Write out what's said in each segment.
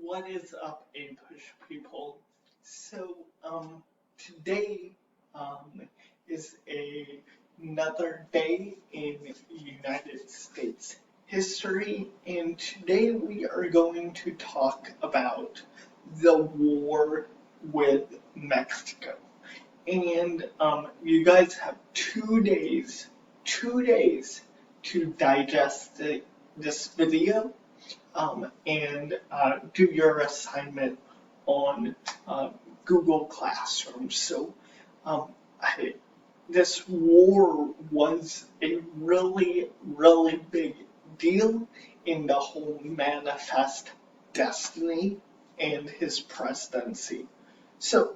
What is up, Ambush people? Today, um, is another day in United States history, and today we are going to talk about the war with Mexico. And you guys have 2 days to digest this video and do your assignment on uh, Google Classroom. Um, I, this war was a really big deal in the whole manifest destiny and his presidency. So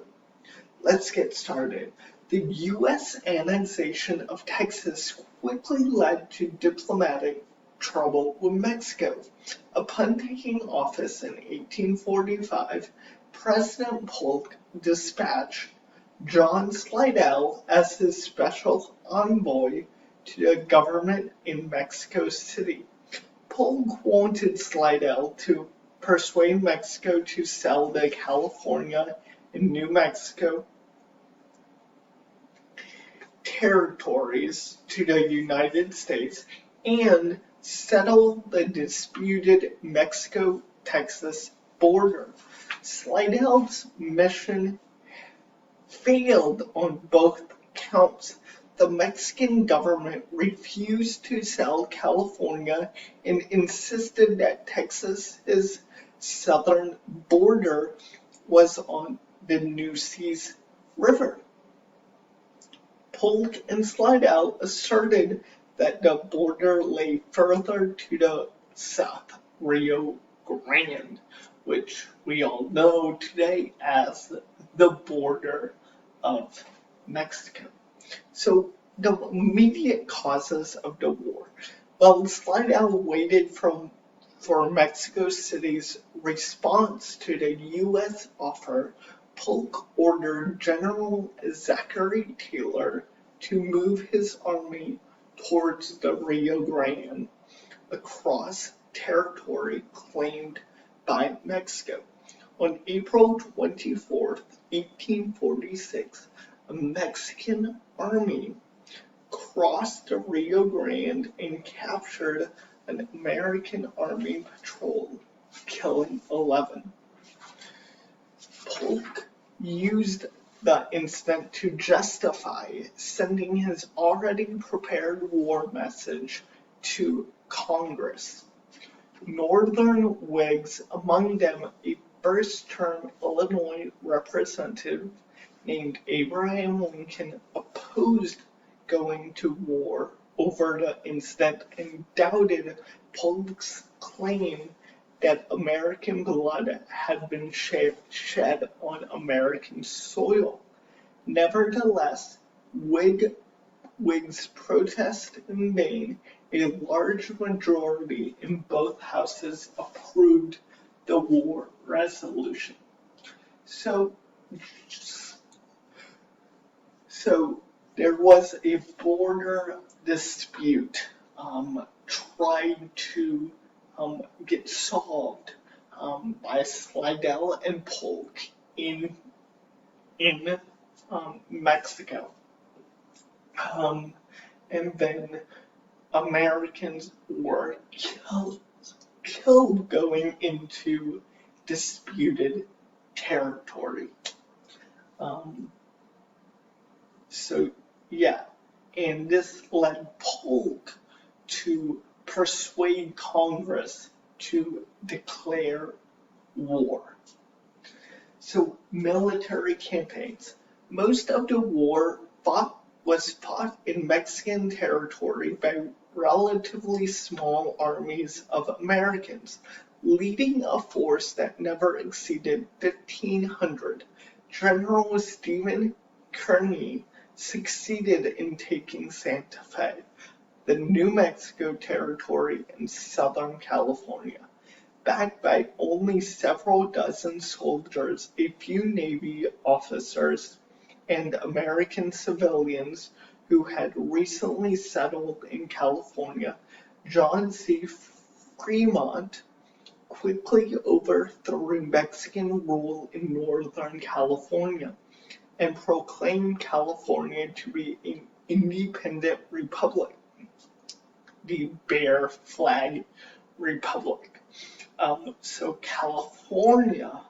let's get started. The U.S. annexation of Texas quickly led to diplomatic trouble with Mexico. Upon taking office in 1845, President Polk dispatched John Slidell as his special envoy to the government in Mexico City. Polk wanted Slidell to persuade Mexico to sell the California and New Mexico territories to the United States and settle the disputed Mexico-Texas border. Slidell's mission failed on both counts. The Mexican government refused to sell California and insisted that Texas's southern border was on the Nueces River. Polk and Slidell asserted that the border lay further to the south, Rio Grande, which we all know today as the border of Mexico. So the immediate causes of the war. Well, Slidell waited for Mexico City's response to the U.S. offer. Polk ordered General Zachary Taylor to move his army towards the Rio Grande across territory claimed by Mexico. On April 24, 1846, a Mexican army crossed the Rio Grande and captured an American army patrol, killing 11. Polk used the incident to justify sending his already prepared war message to Congress. Northern Whigs, among them a first-term Illinois representative named Abraham Lincoln, opposed going to war over the incident and doubted Polk's claim that American blood had been shed on American soil. Nevertheless, Whigs protested in vain. A large majority in both houses approved the war resolution. So there was a border dispute tried to get solved by Slidell and Polk in Mexico. And then Americans were killed going into disputed territory. And this led Polk to persuade Congress to declare war. So military campaigns. Most of the war was fought in Mexican territory by relatively small armies of Americans, leading a force that never exceeded 1,500. General Stephen Kearny succeeded in taking Santa Fe, the New Mexico territory in Southern California. Backed by only several dozen soldiers, a few Navy officers, and American civilians who had recently settled in California, John C. Fremont quickly overthrew Mexican rule in Northern California and proclaimed California to be an independent republic, the Bear Flag Republic. So California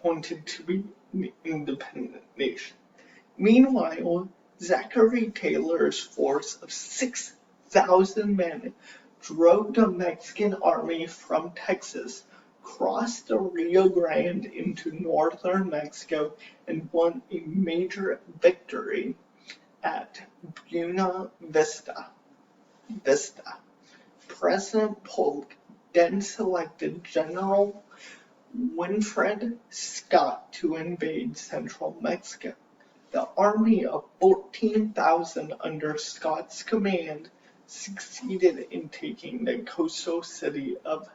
wanted to be an independent nation. Meanwhile, Zachary Taylor's force of 6,000 men drove the Mexican army from Texas, crossed the Rio Grande into northern Mexico, and won a major victory at Buena Vista. President Polk then selected General Winfield Scott to invade central Mexico. The army of 14,000 under Scott's command succeeded in taking the coastal city of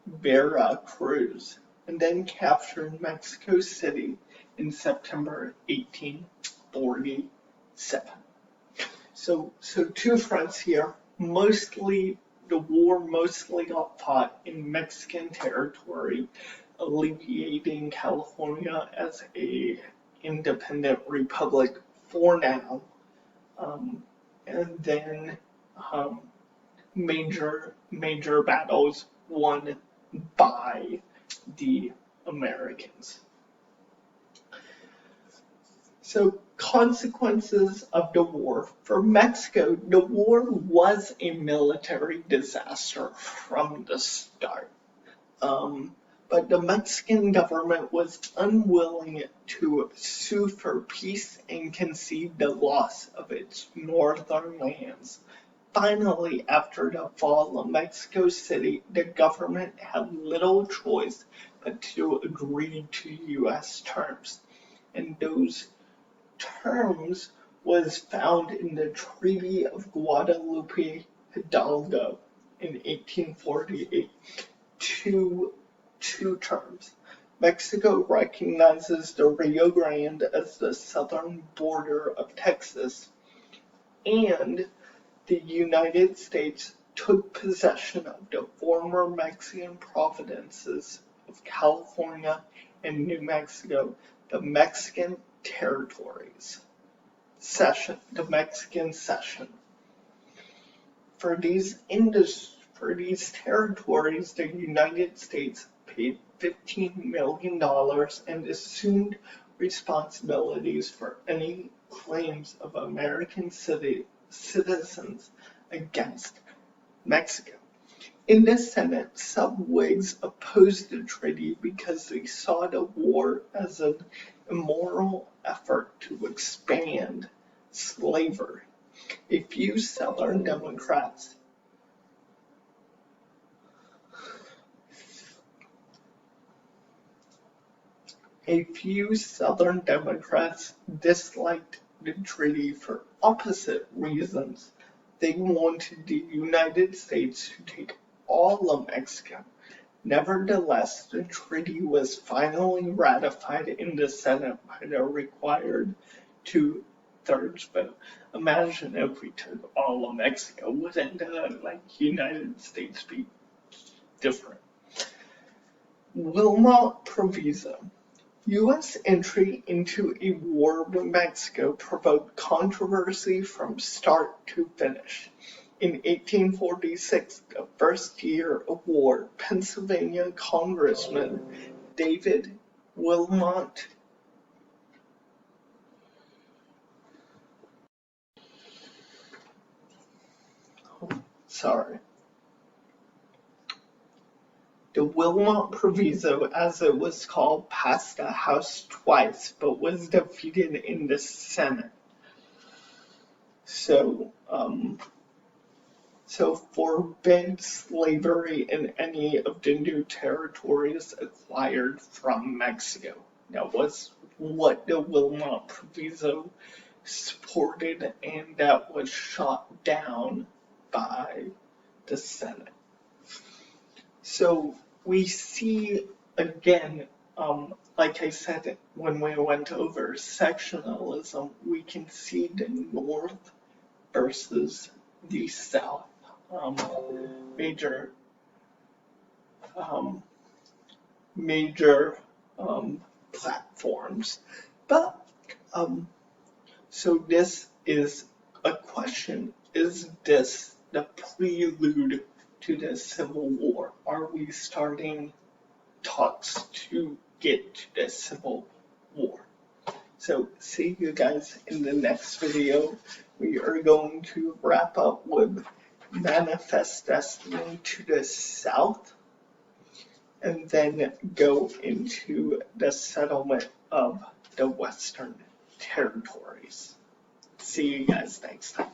Veracruz and then captured Mexico City in September 1847. So two fronts here. The war mostly got fought in Mexican territory, alleviating California as a independent republic for now, and then major battles won by the Americans. So consequences of the war. For Mexico, the war was a military disaster from the start. But the Mexican government was unwilling to sue for peace and concede the loss of its northern lands. Finally, after the fall of Mexico City, the government had little choice but to agree to U.S. terms. And those terms was found in the Treaty of Guadalupe Hidalgo in 1848. Two terms. Mexico recognizes the Rio Grande as the southern border of Texas, and the United States took possession of the former Mexican provinces of California and New Mexico, the Mexican territories. The Mexican cession. For these territories, the United States paid $15 million and assumed responsibilities for any claims of American citizens against Mexico. In the Senate, some Whigs opposed the treaty because they saw the war as an immoral effort to expand slavery. A few Southern Democrats disliked the treaty for opposite reasons. They wanted the United States to take all of Mexico. Nevertheless, the treaty was finally ratified in the Senate by the required 2/3 vote. Imagine if we took all of Mexico. Wouldn't the United States be different? Wilmot Proviso. U.S. entry into a war with Mexico provoked controversy from start to finish. In 1846, the first year of war, Pennsylvania Congressman David Wilmot The Wilmot Proviso, as it was called, passed the House twice, but was defeated in the Senate. So forbade slavery in any of the new territories acquired from Mexico. That was what the Wilmot Proviso supported, and that was shot down by the Senate. So we see again, like I said when we went over sectionalism, we can see the North versus the South. Major major platforms. But so this is a question: is this the prelude to the Civil War? Are we starting talks to get to the Civil War? So see you guys in the next video. We are going to wrap up with Manifest Destiny to the South, and then go into the settlement of the Western Territories. See you guys next time.